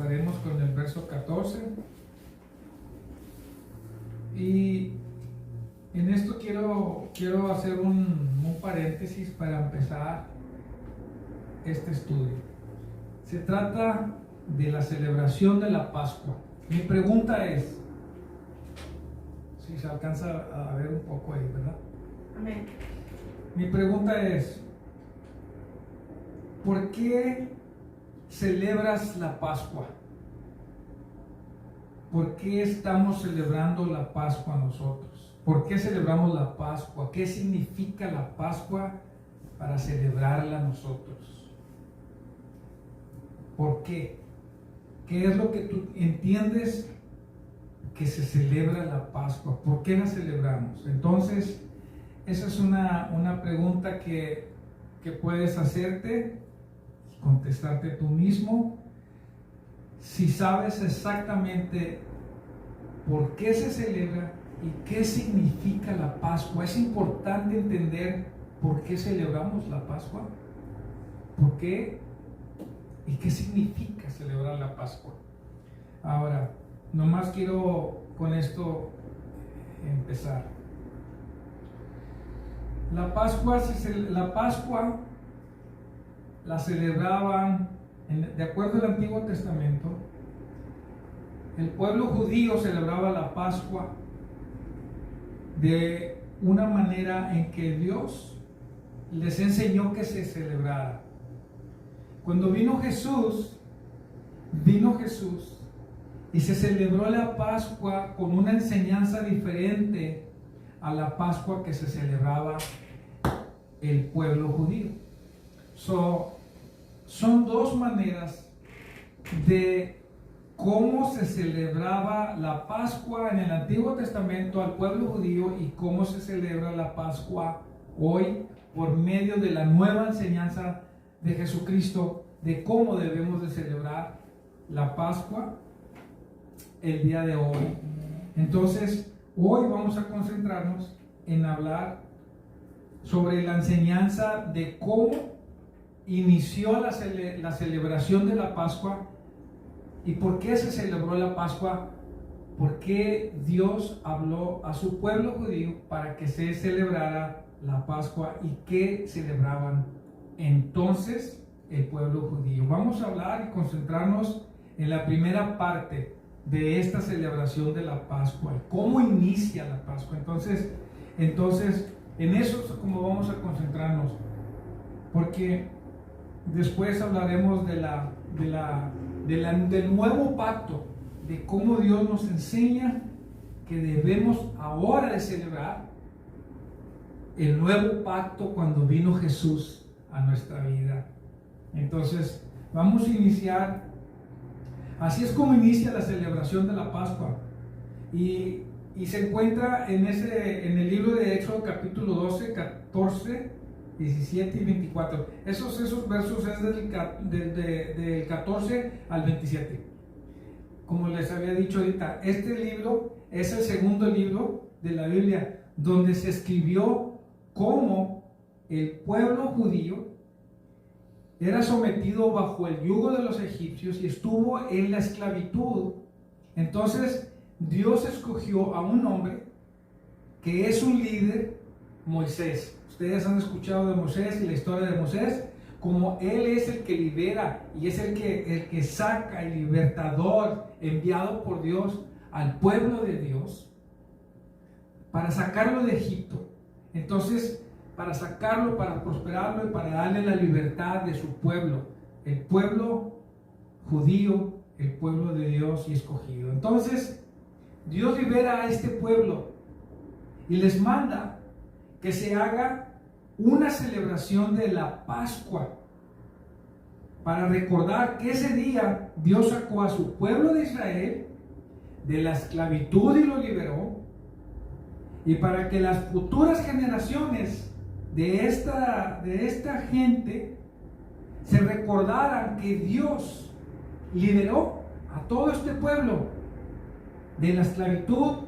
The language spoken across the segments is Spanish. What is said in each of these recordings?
estaremos con el verso 14. Y en esto quiero hacer un paréntesis para empezar este estudio. Se trata de la celebración de la Pascua. Mi pregunta es, si se alcanza a ver un poco ahí, ¿verdad? Amén. Mi pregunta es, ¿por qué celebras la Pascua? ¿Por qué estamos celebrando la Pascua nosotros? ¿Por qué celebramos la Pascua? ¿Qué significa la Pascua para celebrarla nosotros? ¿Por qué? ¿Qué es lo que tú entiendes que se celebra la Pascua? ¿Por qué la celebramos? Entonces, esa es una pregunta que puedes hacerte y contestarte tú mismo. Si sabes exactamente por qué se celebra y qué significa la Pascua, es importante entender por qué celebramos la Pascua, por qué y qué significa celebrar la Pascua. Ahora, nomás quiero con esto empezar. La Pascua la celebraban, de acuerdo al Antiguo Testamento, el pueblo judío celebraba la Pascua de una manera en que Dios les enseñó que se celebrara. Cuando vino Jesús y se celebró la Pascua con una enseñanza diferente a la Pascua que se celebraba el pueblo judío. Son dos maneras de cómo se celebraba la Pascua en el Antiguo Testamento al pueblo judío y cómo se celebra la Pascua hoy por medio de la nueva enseñanza de Jesucristo de cómo debemos de celebrar la Pascua el día de hoy. Entonces, hoy vamos a concentrarnos en hablar sobre la enseñanza de cómo inició la celebración de la Pascua y por qué se celebró la Pascua, por qué Dios habló a su pueblo judío para que se celebrara la Pascua y qué celebraban entonces el pueblo judío. Vamos a hablar y concentrarnos en la primera parte de esta celebración de la Pascua, cómo inicia la Pascua. Entonces en eso es como vamos a concentrarnos, porque después hablaremos del nuevo pacto, de cómo Dios nos enseña que debemos ahora de celebrar el nuevo pacto cuando vino Jesús a nuestra vida. Entonces vamos a iniciar. Así es como inicia la celebración de la Pascua. Y se encuentra en el libro de Éxodo capítulo 12, 14, 17 y 24. Esos versos es del 14 al 27. Como les había dicho ahorita, este libro es el segundo libro de la Biblia donde se escribió cómo el pueblo judío era sometido bajo el yugo de los egipcios y estuvo en la esclavitud. Entonces Dios escogió a un hombre que es un líder, Moisés. Ustedes han escuchado de Moisés y la historia de Moisés, como él es el que libera y es el que saca, el libertador enviado por Dios al pueblo de Dios para sacarlo de Egipto. Entonces, para sacarlo, para prosperarlo y para darle la libertad de su pueblo, el pueblo judío, el pueblo de Dios y escogido. Entonces, Dios libera a este pueblo y les manda que se haga una celebración de la Pascua para recordar que ese día Dios sacó a su pueblo de Israel de la esclavitud y lo liberó, y para que las futuras generaciones de esta gente se recordaran que Dios liberó a todo este pueblo de la esclavitud,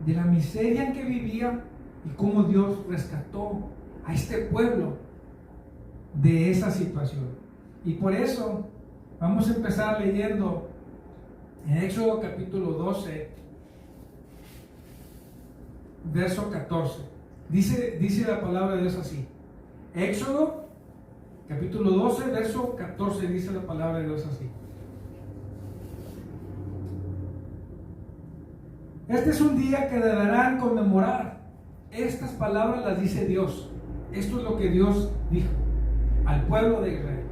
de la miseria en que vivía, y cómo Dios rescató a este pueblo de esa situación. Y por eso vamos a empezar leyendo En Éxodo capítulo 12, verso 14, dice la palabra de Dios así. Éxodo capítulo 12, verso 14, dice la palabra de Dios así. Este es un día que deberán conmemorar. Estas palabras las dice Dios. Esto es lo que Dios dijo al pueblo de Israel.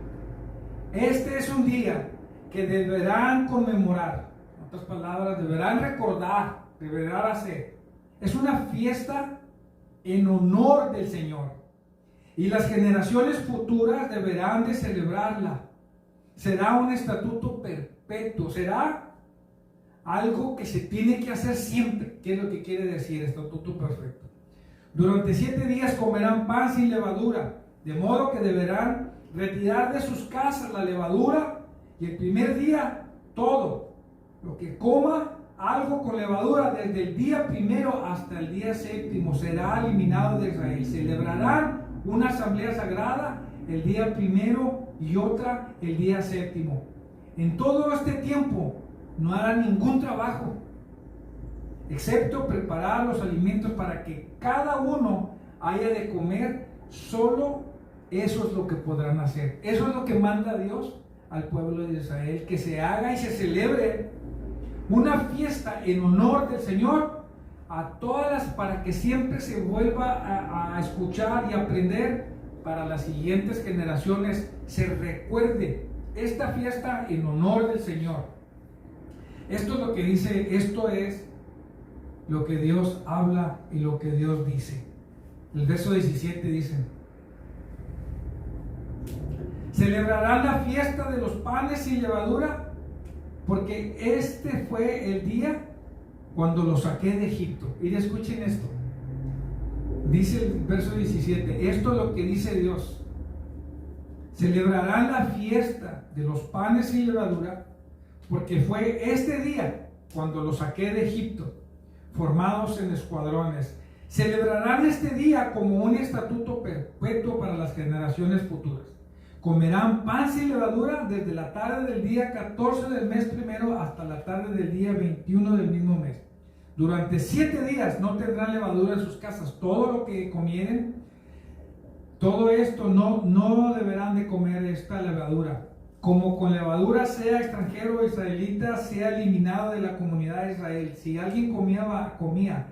Este es un día que deberán conmemorar. En otras palabras, deberán recordar, deberán hacer. Es una fiesta en honor del Señor. Y las generaciones futuras deberán de celebrarla. Será un estatuto perpetuo. Será algo que se tiene que hacer siempre. ¿Qué es lo que quiere decir estatuto perfecto? Durante 7 días comerán pan sin levadura, de modo que deberán retirar de sus casas la levadura, y el primer día todo lo que coma algo con levadura desde el día primero hasta el día 7 será eliminado de Israel. Celebrarán una asamblea sagrada el día primero y otra el día 7. En todo este tiempo no harán ningún trabajo, excepto preparar los alimentos para que cada uno haya de comer. Solo eso es lo que podrán hacer. Eso es lo que manda Dios al pueblo de Israel, que se haga y se celebre una fiesta en honor del Señor a todas las, para que siempre se vuelva a escuchar y aprender, para las siguientes generaciones se recuerde esta fiesta en honor del Señor. Esto es lo que dice, esto es lo que Dios habla y lo que Dios dice. El verso 17 dice: celebrarán la fiesta de los panes sin levadura, porque este fue el día cuando los saqué de Egipto. Y escuchen esto. Dice el verso 17, esto es lo que dice Dios: celebrarán la fiesta de los panes sin levadura, porque fue este día cuando los saqué de Egipto, formados en escuadrones. Celebrarán este día como un estatuto perpetuo para las generaciones futuras. Comerán pan sin levadura desde la tarde del día 14 del mes primero hasta la tarde del día 21 del mismo mes. Durante 7 días no tendrán levadura en sus casas. Todo lo que comieren, todo esto no deberán de comer esta levadura. Como con levadura, sea extranjero o israelita, sea eliminado de la comunidad de Israel. Si alguien comía,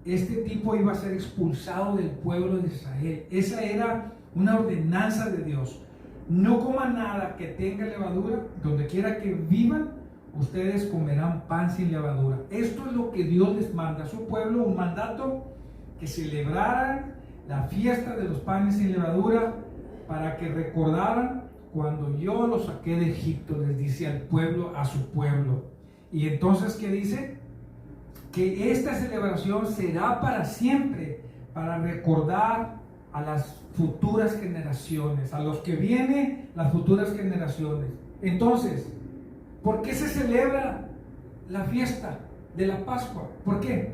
este tipo iba a ser expulsado del pueblo de Israel. Esa era una ordenanza de Dios. No coman nada que tenga levadura. Donde quiera que vivan, ustedes comerán pan sin levadura. Esto es lo que Dios les manda a su pueblo, un mandato: que celebraran la fiesta de los panes sin levadura, para que recordaran cuando yo los saqué de Egipto, les dice al pueblo, a su pueblo. Y entonces, ¿qué dice? Que esta celebración será para siempre, para recordar a las futuras generaciones, a los que vienen las futuras generaciones. Entonces, ¿por qué se celebra la fiesta de la Pascua? ¿Por qué?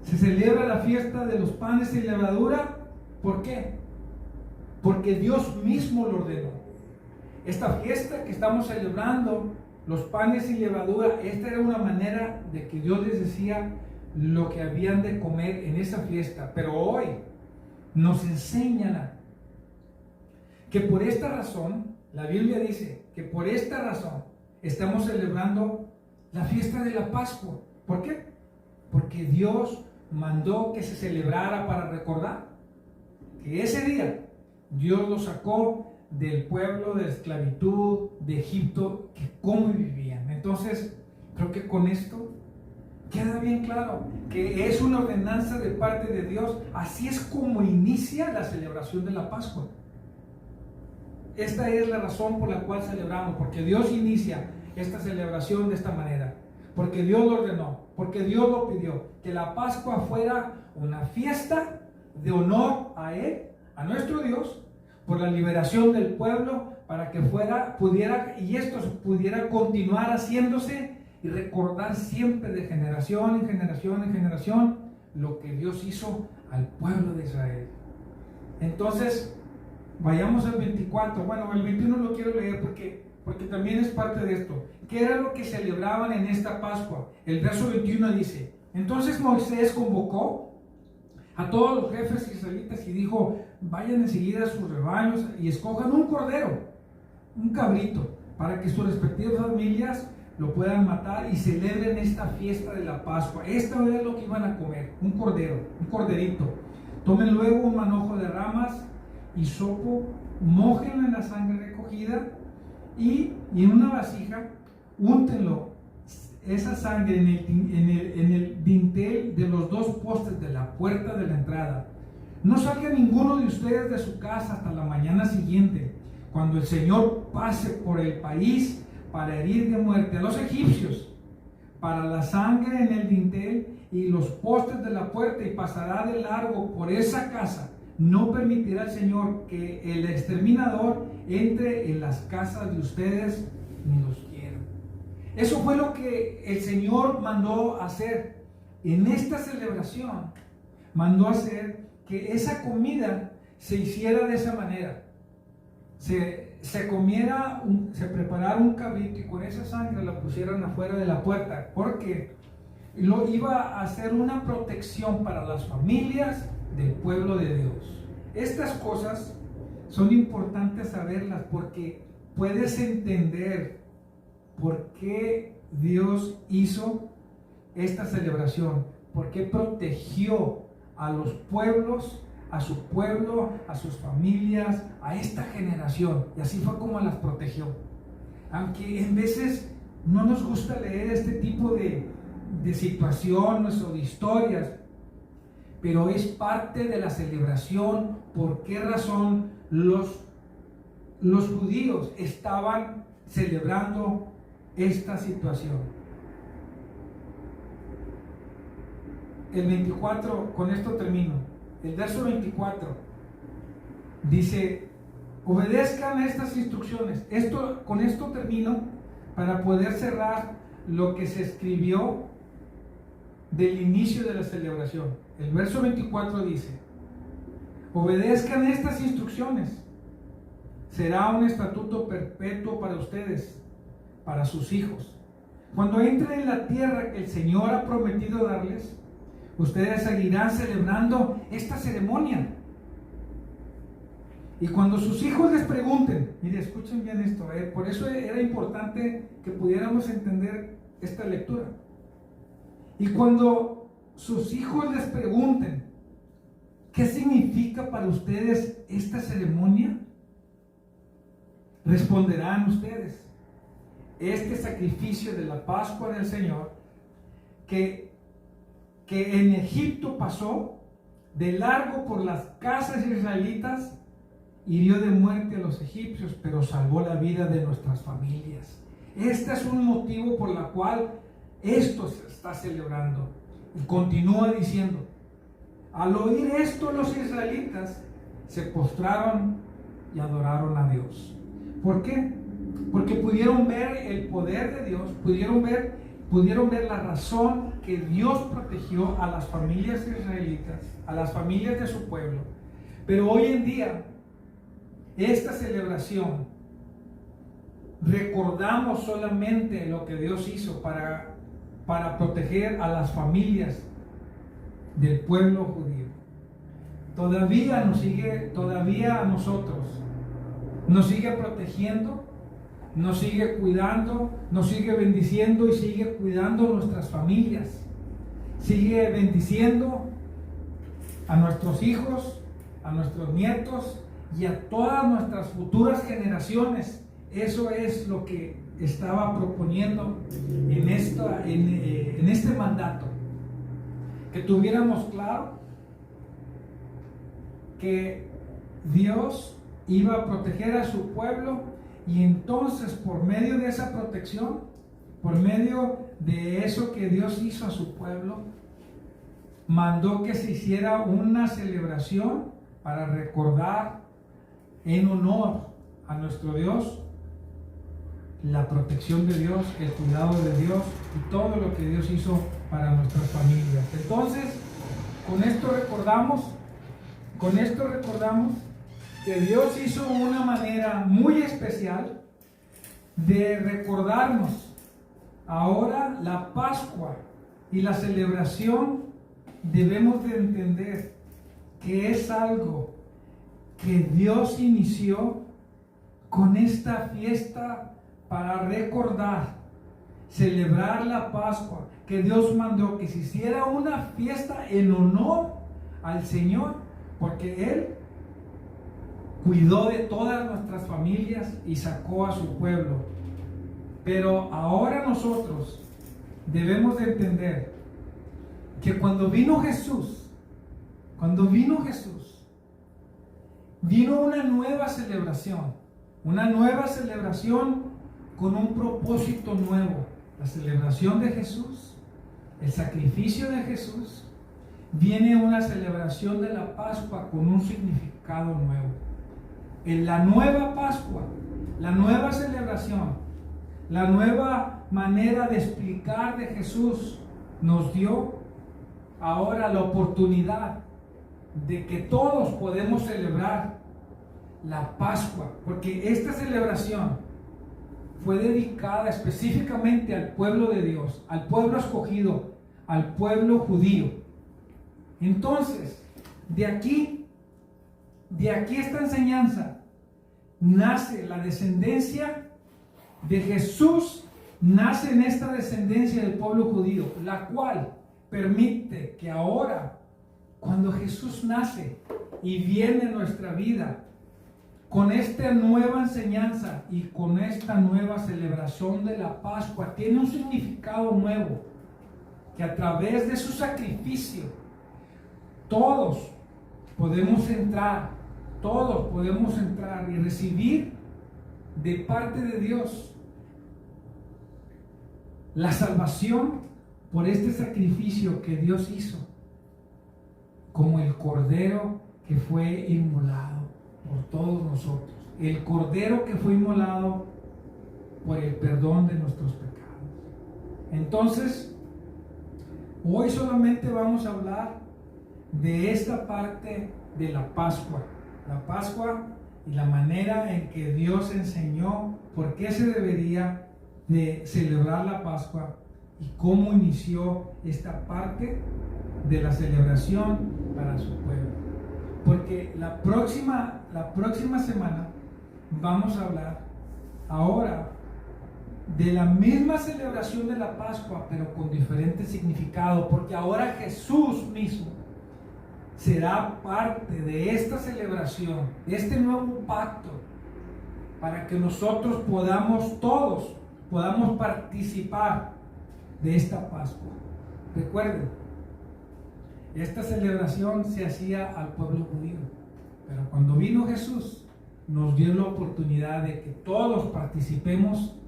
Se celebra la fiesta de los panes sin levadura. ¿Por qué? Porque Dios mismo lo ordenó. Esta fiesta que estamos celebrando, los panes sin levadura, esta era una manera de que Dios les decía lo que habían de comer en esa fiesta. Pero hoy nos enseñan que por esta razón, la Biblia dice que por esta razón estamos celebrando la fiesta de la Pascua. ¿Por qué? Porque Dios mandó que se celebrara para recordar que ese día Dios los sacó del pueblo de esclavitud de Egipto, que cómo vivían. Entonces, creo que con esto queda bien claro que es una ordenanza de parte de Dios. Así es como inicia la celebración de la Pascua. Esta es la razón por la cual celebramos, porque Dios inicia esta celebración de esta manera, porque Dios lo ordenó, porque Dios lo pidió, que la Pascua fuera una fiesta de honor a Él, a nuestro Dios, por la liberación del pueblo, para que esto pudiera continuar haciéndose y recordar siempre de generación en generación en generación lo que Dios hizo al pueblo de Israel. Entonces, vayamos al 24. Bueno, el 21 lo quiero leer porque porque también es parte de esto. ¿Qué era lo que celebraban en esta Pascua? El verso 21 dice: entonces Moisés convocó a todos los jefes israelitas y dijo: vayan enseguida a sus rebaños y escojan un cordero, un cabrito, para que sus respectivas familias lo puedan matar y celebren esta fiesta de la Pascua. Esta era lo que iban a comer, un cordero, un corderito. Tomen luego un manojo de ramas y hisopo, mójenlo en la sangre recogida y en una vasija úntenlo, esa sangre en el dintel de los dos postes de la puerta de la entrada. No salga ninguno de ustedes de su casa hasta la mañana siguiente, cuando el Señor pase por el país para herir de muerte a los egipcios. Para la sangre en el dintel y los postes de la puerta, y pasará de largo por esa casa. No permitirá el Señor que el exterminador entre en las casas de ustedes ni los quiera. Eso fue lo que el Señor mandó hacer en esta celebración. Mandó hacer que esa comida se hiciera de esa manera. Se preparara un cabrito y con esa sangre la pusieran afuera de la puerta, porque lo iba a hacer una protección para las familias del pueblo de Dios. Estas cosas son importantes saberlas, porque puedes entender por qué Dios hizo esta celebración, por qué protegió a los pueblos, a su pueblo, a sus familias, a esta generación, y así fue como las protegió. Aunque en veces no nos gusta leer este tipo de situaciones o de historias, pero es parte de la celebración. ¿Por qué razón los judíos estaban celebrando esta situación? El 24, con esto termino. El verso 24 dice: obedezcan estas instrucciones. Con esto termino para poder cerrar lo que se escribió del inicio de la celebración. El verso 24 dice: obedezcan estas instrucciones. Será un estatuto perpetuo para ustedes, para sus hijos. Cuando entren en la tierra que el Señor ha prometido darles, ustedes seguirán celebrando esta ceremonia. Y cuando sus hijos les pregunten, mire, escuchen bien esto, por eso era importante que pudiéramos entender esta lectura. Y cuando sus hijos les pregunten, ¿qué significa para ustedes esta ceremonia?, responderán ustedes: este sacrificio de la Pascua del Señor, que en Egipto pasó de largo por las casas israelitas, hirió de muerte a los egipcios, pero salvó la vida de nuestras familias. Este es un motivo por el cual esto se está celebrando. Y continúa diciendo: al oír esto, los israelitas se postraron y adoraron a Dios. ¿Por qué? Porque pudieron ver el poder de Dios, pudieron ver la razón que Dios protegió a las familias israelitas, a las familias de su pueblo. Pero hoy en día, esta celebración, recordamos solamente lo que Dios hizo para proteger a las familias del pueblo judío. Todavía a nosotros nos sigue protegiendo, nos sigue cuidando, nos sigue bendiciendo y sigue cuidando nuestras familias. Sigue bendiciendo a nuestros hijos, a nuestros nietos y a todas nuestras futuras generaciones. Eso es lo que estaba proponiendo en este mandato. Que tuviéramos claro que Dios iba a proteger a su pueblo, y entonces por medio de esa protección, por medio de eso que Dios hizo a su pueblo, mandó que se hiciera una celebración para recordar en honor a nuestro Dios la protección de Dios, el cuidado de Dios y todo lo que Dios hizo para nuestras familias. Entonces, con esto recordamos que Dios hizo una manera muy especial de recordarnos ahora la Pascua y la celebración. Debemos de entender que es algo que Dios inició con esta fiesta para recordar, celebrar la Pascua, que Dios mandó que se hiciera una fiesta en honor al Señor, porque Él cuidó de todas nuestras familias y sacó a su pueblo. Pero ahora nosotros debemos de entender que cuando vino Jesús, vino una nueva celebración con un propósito nuevo. La celebración de Jesús, el sacrificio de Jesús, viene una celebración de la Pascua con un significado nuevo. En la nueva Pascua, la nueva celebración, la nueva manera de explicar de Jesús nos dio ahora la oportunidad de que todos podemos celebrar la Pascua, porque esta celebración fue dedicada específicamente al pueblo de Dios, al pueblo escogido, al pueblo judío. Entonces, de aquí esta enseñanza nace la descendencia de Jesús, nace en esta descendencia del pueblo judío, la cual permite que ahora, cuando Jesús nace y viene en nuestra vida, con esta nueva enseñanza y con esta nueva celebración de la Pascua, tiene un significado nuevo, que a través de su sacrificio, todos podemos entrar y recibir de parte de Dios la salvación por este sacrificio que Dios hizo, como el cordero que fue inmolado por todos nosotros, el cordero que fue inmolado por el perdón de nuestros pecados. Entonces, hoy solamente vamos a hablar de esta parte de la Pascua y la manera en que Dios enseñó por qué se debería de celebrar la Pascua y cómo inició esta parte de la celebración para su pueblo. Porque la próxima semana vamos a hablar ahora de la misma celebración de la Pascua, pero con diferente significado, porque ahora Jesús mismo será parte de esta celebración, de este nuevo pacto, para que nosotros todos podamos participar de esta Pascua. Recuerden, esta celebración se hacía al pueblo judío, pero cuando vino Jesús nos dio la oportunidad de que todos participemos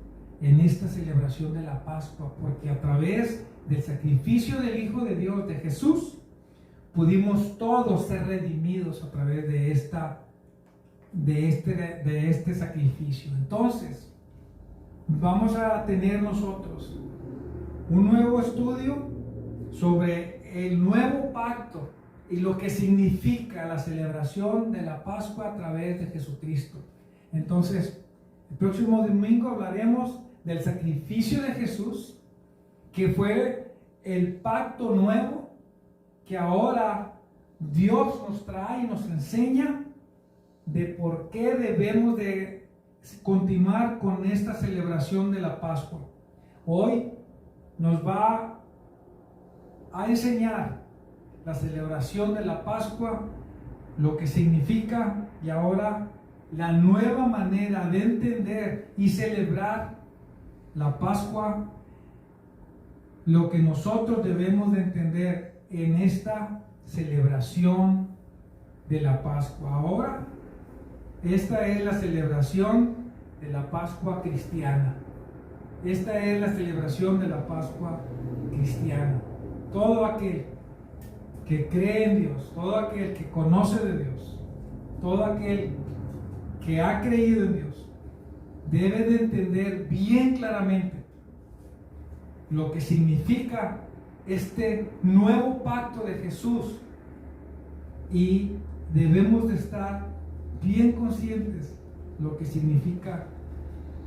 en esta celebración de la Pascua, porque a través del sacrificio del Hijo de Dios, de Jesús, pudimos todos ser redimidos a través de este sacrificio. Entonces, vamos a tener nosotros un nuevo estudio sobre el nuevo pacto y lo que significa la celebración de la Pascua a través de Jesucristo. Entonces, el próximo domingo hablaremos del sacrificio de Jesús, que fue el pacto nuevo que ahora Dios nos trae y nos enseña de por qué debemos de continuar con esta celebración de la Pascua. Hoy nos va a enseñar la celebración de la Pascua, lo que significa, y ahora la nueva manera de entender y celebrar la Pascua, lo que nosotros debemos de entender en esta celebración de la Pascua. Ahora, esta es la celebración de la Pascua cristiana. Esta es la celebración de la Pascua cristiana. Todo aquel que cree en Dios, todo aquel que conoce de Dios, todo aquel que ha creído en Dios, debe de entender bien claramente lo que significa este nuevo pacto de Jesús, y debemos de estar bien conscientes lo que significa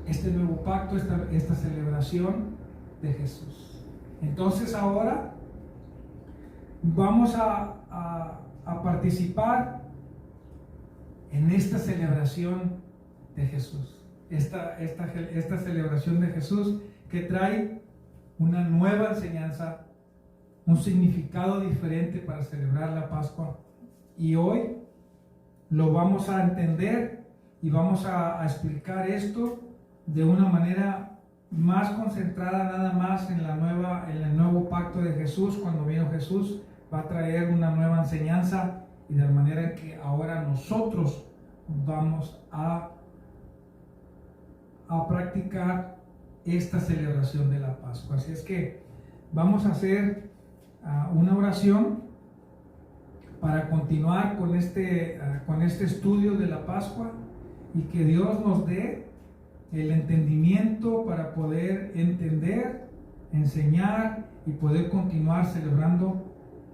este nuevo pacto, esta celebración de Jesús. Entonces ahora vamos a participar en esta celebración de Jesús. Esta celebración de Jesús que trae una nueva enseñanza, un significado diferente para celebrar la Pascua. Y hoy lo vamos a entender y vamos a explicar esto de una manera más concentrada, nada más en el nuevo pacto de Jesús. Cuando vino Jesús, va a traer una nueva enseñanza, y de la manera en que ahora nosotros vamos a practicar esta celebración de la Pascua. Así es que vamos a hacer una oración para continuar con este estudio de la Pascua, y que Dios nos dé el entendimiento para poder entender, enseñar y poder continuar celebrando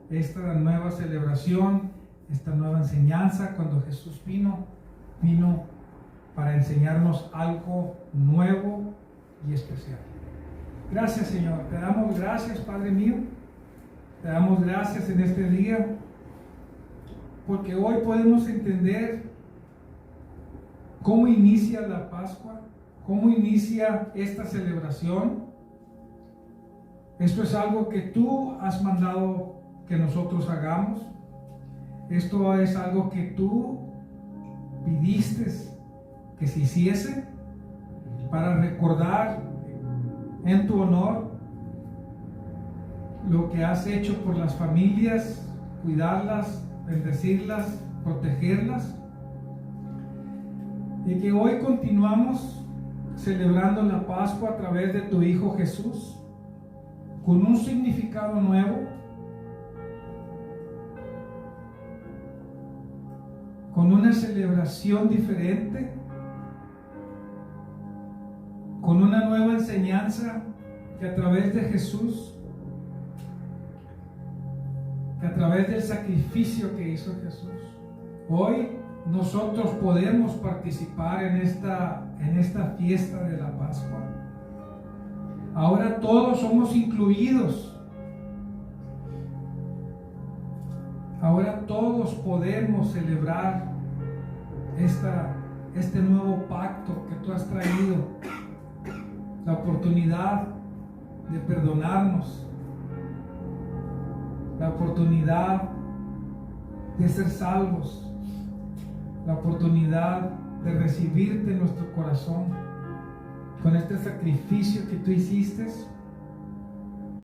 esta nueva celebración, esta nueva enseñanza. Cuando Jesús vino para enseñarnos algo nuevo y especial. Gracias, Señor. Te damos gracias, Padre mío. Te damos gracias en este día, porque hoy podemos entender cómo inicia la Pascua, cómo inicia esta celebración. Esto es algo que tú has mandado que nosotros hagamos. Esto es algo que tú pidiste que se hiciese para recordar en tu honor lo que has hecho por las familias, cuidarlas, bendecirlas, protegerlas. Y que hoy continuamos celebrando la Pascua a través de tu Hijo Jesús, con un significado nuevo, con una celebración diferente, con una nueva enseñanza, que a través de Jesús, que a través del sacrificio que hizo Jesús, hoy nosotros podemos participar en esta fiesta de la Pascua. Ahora todos somos incluidos. Ahora todos podemos celebrar este nuevo pacto que tú has traído, la oportunidad de perdonarnos, la oportunidad de ser salvos, la oportunidad de recibirte en nuestro corazón con este sacrificio que tú hiciste